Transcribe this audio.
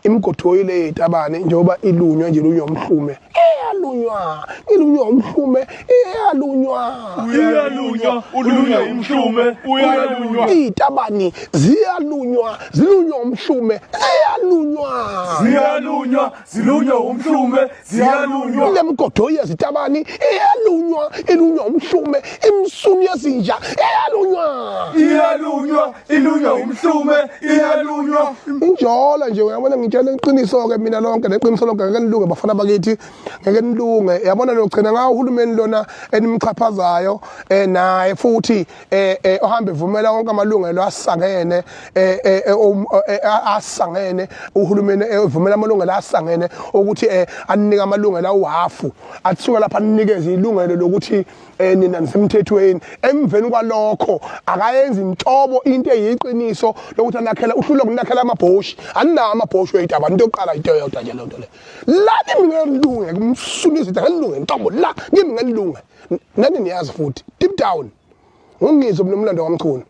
imigodi ile itabane njengoba ilunywa nje lunywa umhlume eyalunywa ilunywa umhlume eyalunywa ulunywa umhlume uyalunywa itabani ziyalunywa zilunywa umhlume zilunywa umhlume ziyalunywa lemigodi yezitabani eyalunywa ilunywa umhlume imsuni yezinja ilunywa umhlume iyalunywa injola nje uyabona ngitshela iqiniso ke mina lonke neqiniso lonke ngeke nilunge bafana bakithi ngeke nilunge yabona logcina ngawo uhulumeni lona enimchaphazayo naye futhi ohambe evumela wonke amalungelo asangene asangene uhulumeni evumela amalungelo asangene ukuthi anika amalungelo awafu athuka lapha anikeze ilungelo lokuthi nina nisemthethweni emveni kwalokho akayenza inhlobo into eyiqiniso lokuthi anakhela uhlula kunakhela amabhoshi aninawo amabhoshi weyitabani into yokuqala into yodwa nje lonto le la mina ngilunge kumsunisa ukuthi ngalunge intombo la kimi ngalunge nani niyazi futhi deep down ngongizwe nomlando wamchunu